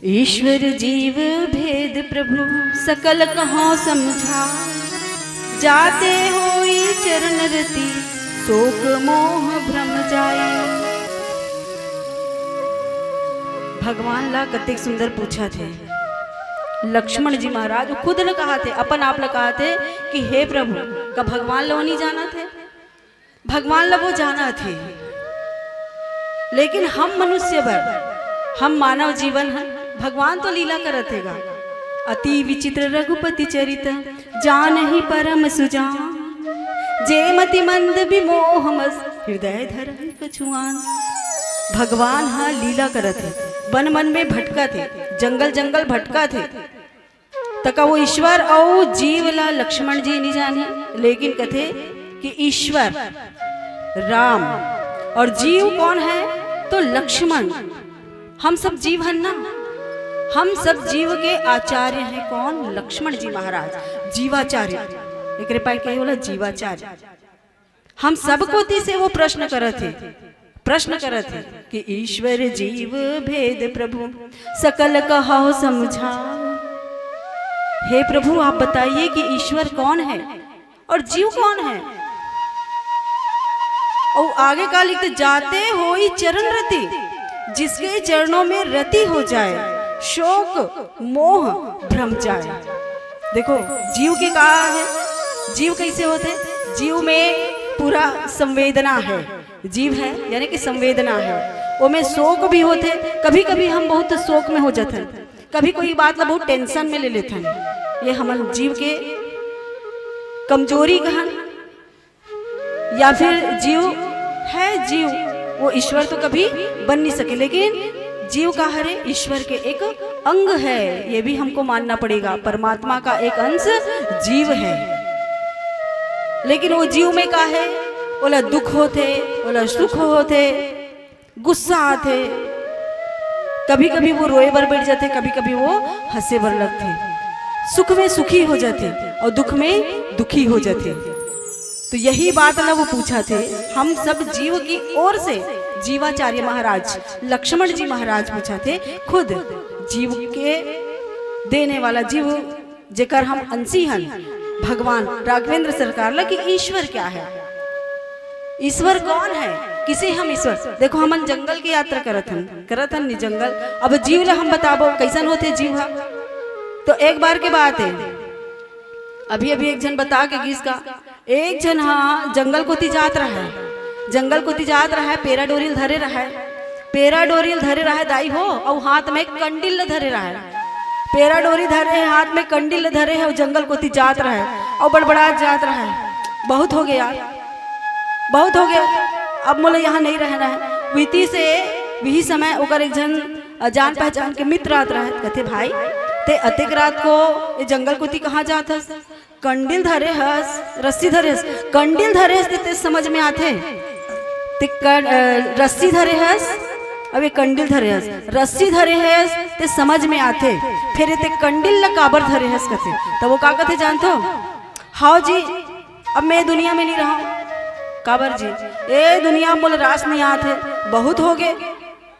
ईश्वर जीव भेद प्रभु सकल कहो समझा, जाते होई चरण रति शोक मोह भ्रम जाए। भगवान ला कतेक सुंदर पूछा थे लक्ष्मण जी महाराज खुद ने कहा थे, अपन आप ने कहा थे कि हे प्रभु का भगवान लो नहीं जाना थे, भगवान ला वो जाना थे, लेकिन हम मनुष्य भर हम मानव जीवन है, भगवान तो लीला करत हैगा। अति विचित्र रघुपति चरित जान ही परम सुजान, जे मति मंद विमोहमस हृदय धरन कछुआन। भगवान हाँ लीला करत है, वन मन में भटका थे, जंगल जंगल भटका थे, तका वो ईश्वर और जीव ला लक्ष्मण जी नहीं जाने, लेकिन कथे कि ईश्वर राम और जीव कौन है तो लक्ष्मण। हम सब जीव हैं ना, हम सब जीव के आचार्य हैं कौन लक्ष्मण जी महाराज, जीवाचार्य। एक रिपाई कही बोला जीवाचार्य। हम सब कोटि से वो प्रश्न करते कि ईश्वर जीव भेद प्रभु सकल कहो समझा। हे प्रभु आप बताइए कि ईश्वर कौन है और जीव कौन है। और आगे का लिखते जाते होई चरण रति, जिसके चरणों में रति हो जाए शोक मोह भ्रम जाए। देखो जीव के कहा है, जीव कैसे होते, जीव में पूरा संवेदना है, जीव है यानी कि संवेदना है, वो में शोक भी होते, कभी कभी हम बहुत शोक में हो जाते हैं, कभी कोई बात ला बहुत टेंशन में ले लेते हैं, ये हम जीव के कमजोरी कहन, या फिर जीव है जीव वो ईश्वर तो कभी बन नहीं सके, लेकिन जीव का हरे ईश्वर के एक अंग है, ये भी हमको मानना पड़ेगा, परमात्मा का एक अंश जीव है। लेकिन वो जीव में का है, बोला दुख होते, बोला सुख होते, गुस्सा आते, कभी कभी वो रोए बर बैठ जाते, कभी कभी वो हंसे बर लगते, सुख में सुखी हो जाते और दुख में दुखी हो जाते। तो यही बात ना वो पूछा थे, हम सब जीव की ओर से जीवाचार्य महाराज लक्ष्मण जी महाराज पूछा थे, खुद जीव के देने वाला जीव जेकर हम अंशी हन भगवान राघवेंद्र सरकार ला कि ईश्वर क्या है, ईश्वर कौन है, किसे हम ईश्वर। देखो हम जंगल की यात्रा करत हन नि जंगल, अब जीव ला हम बताबो कैसन होते जीव है। तो एक बार के बात है, अभी एक जन बता के गीस का, एक जन हाँ जंगल को जात रहा है, जंगल को जात रहा है, पेरा डोरिल धरे रहा है, पेरा डोरिल धरे रहा है दाई हो, और हाथ में कंडिल धरे रहा है, पेरा डोरी धरे है, हाथ में कंडिल धरे है, और जंगल को जात रहा है और बड़बड़ा जात रहा है। बहुत हो गया यार, बहुत हो गया, अब मोला यहाँ नहीं रहना है। बीती से वही समय ओकर एक जन जान पहचान के मित्र आत रहा है, कहते भाई ते अतेक रात को ये जंगल को कहाँ जात हस, कंडिल धरे हस, रस्सी धरे हस, कंडिल धरे हस ते समझ में आते, ते रस्सी धरे हस, अब ये कंडिल धरे हस, रस्सी धरे हस ते समझ में आते, फिर ते कंडिल ला काबर धरे हस कथे। तो वो का कथे जानते हो, हाँ जी अब मैं दुनिया में नहीं रहा, काबर जी ए दुनिया मोल रास नहीं आते, बहुत हो गए,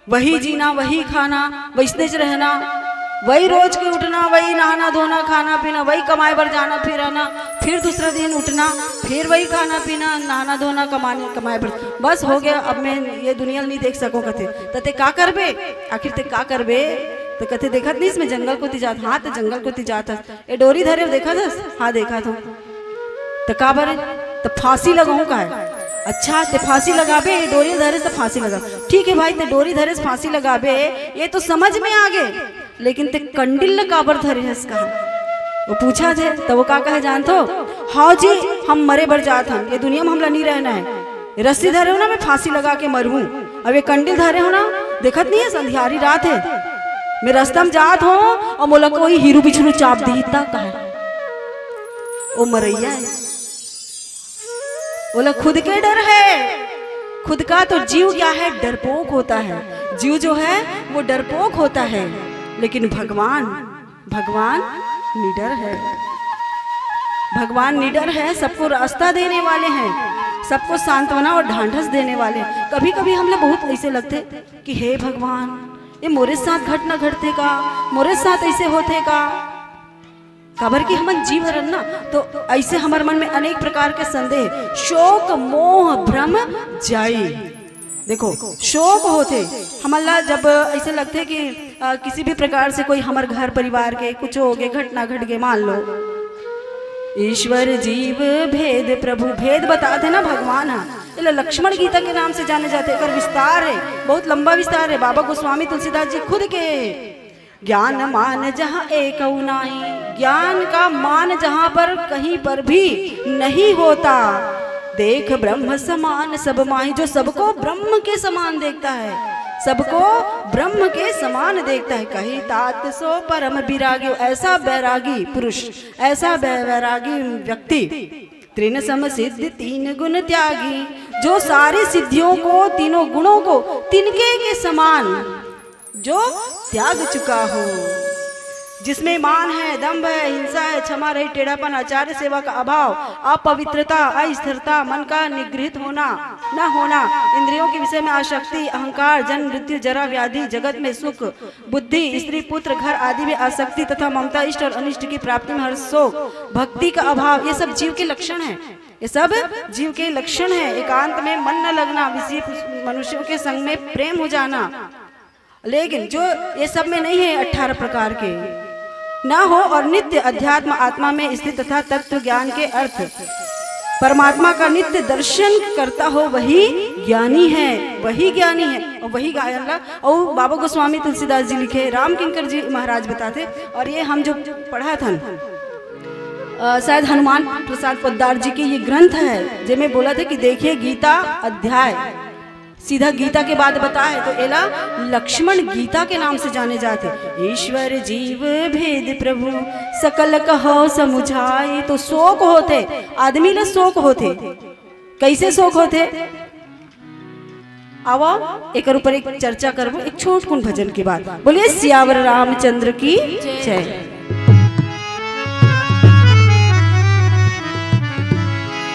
वही जीना वही खाना वैसने रहना, वही रोज के उठना, वही नहाना धोना खाना पीना, वही कमाए पर जाना फिर आना, फिर दूसरा दिन उठना, फिर वही खाना पीना नहाना धोना कमाए पर, बस हो गया, अब मैं ये दुनिया नहीं देख सकूँ कथे। तो ते का करबे, आखिर ते का करबे, तो कथे देखत नहीं इसमें जंगल को जात, हाँ तो जंगल को जात ये डोरी धरे देखा था, हाँ देखा था, तो का बरे तो फांसी लगाऊं का है, अच्छा ते फांसी लगाबे, डोरी धरे से फांसी लगा, ठीक है भाई ते डोरी धरे से फांसी लगाबे, ये तो समझ में आ गए, लेकिन ते कंडिल काबर धरे हस कहा, वो पूछा थे तो वो का कहे जानते हो, हाँ जी हम मरे भर जात हम, ये दुनिया में हमला नहीं रहना है, रस्सी धरे हो ना मैं फांसी लगा के मरूं, अब ये कंडिल धरे हो ना देखत नहीं है संध्यारी रात है, मैं रास्ता में जात हूँ और मोला कोई हीरू बिछरू चाप दी तक कहा, वो मरैया है, बोला खुद के डर है, खुद का तो जीव क्या है डरपोक होता है, जीव जो है वो डरपोक होता है, लेकिन भगवान निडर है, भगवान निडर है, सबको रास्ता देने वाले हैं, सबको सांत्वना और ढांढस देने वाले हैं। कभी कभी हम लोग बहुत ऐसे लगते कि हे भगवान ये मोरे साथ घटना घटते का, मोरे साथ ऐसे होते का, खबर की हमन जीव हरन ना, तो ऐसे हमारे मन में अनेक प्रकार के संदेह, शोक मोह भ्रम जाई। देखो शोक होते हमला जब ऐसे लगते कि किसी भी प्रकार से कोई हमारे घर परिवार के कुछ हो गए, घटना घट गए, मान लो ईश्वर जीव भेद प्रभु, भेद बताते ना भगवान। हाँ लक्ष्मण गीता के नाम से जाने जाते, एक विस्तार है, बहुत लंबा विस्तार है। बाबा गोस्वामी तुलसीदास जी खुद के ज्ञान मान जहाँ एक नाई, ज्ञान का मान जहाँ पर कहीं पर भी नहीं होता, देख ब्रह्म समान सब माही, जो सबको ब्रह्म के समान देखता है, सबको ब्रह्म के समान देखता है। कही तात सो परम विरागी, ऐसा बैरागी पुरुष, ऐसा बैरागी व्यक्ति, त्रिन सम सिद्ध तीन गुण त्यागी, जो सारी सिद्धियों को, तीनों गुणों को तिनके के समान जो त्याग चुका हो, जिसमें मान है, दंभ है, हिंसा है, क्षमा रही, टेढ़ापन, आचार्य सेवा का अभाव, अपवित्रता, अस्थिरता, मन का निगृहित होना न होना, इंद्रियों के विषय में आसक्ति, अहंकार, जन्म मृत्यु जरा व्याधि, जगत में सुख, बुद्धि, स्त्री पुत्र घर आदि में आसक्ति तथा ममता, इष्ट और अनिष्ट की प्राप्ति में हर्ष, शोक, भक्ति का अभाव, ये सब जीव के लक्षण है, ये सब जीव के लक्षण है। एकांत में मन न लगना, विषय मनुष्यों के संग में प्रेम हो जाना, लेकिन जो ये सब में नहीं है 18 प्रकार के ना हो, और नित्य अध्यात्म आत्मा में स्थित तथा तत्व ज्ञान के अर्थ परमात्मा का नित्य दर्शन करता हो, वही ज्ञानी है, वही ज्ञानी है, और वही गायन। और बाबा गोस्वामी तुलसीदास जी लिखे, राम किंकर जी महाराज बताते, और ये हम जो पढ़ा था शायद हनुमान प्रसाद पोद्दार जी के ये ग्रंथ है, जिसमें बोला था कि देखिए गीता अध्याय सीधा गीता के बाद बताए, तो एला लक्ष्मण गीता के नाम से जाने जाते। ईश्वर जीव भेद प्रभु सकल कहो समुझाए, तो शोक होते आदमी ला, शोक होते कैसे शोक होते, आओ एक ऊपर एक चर्चा करबो, एक छोट कुन भजन के बाद। बोलिए सियावर रामचंद्र की जय।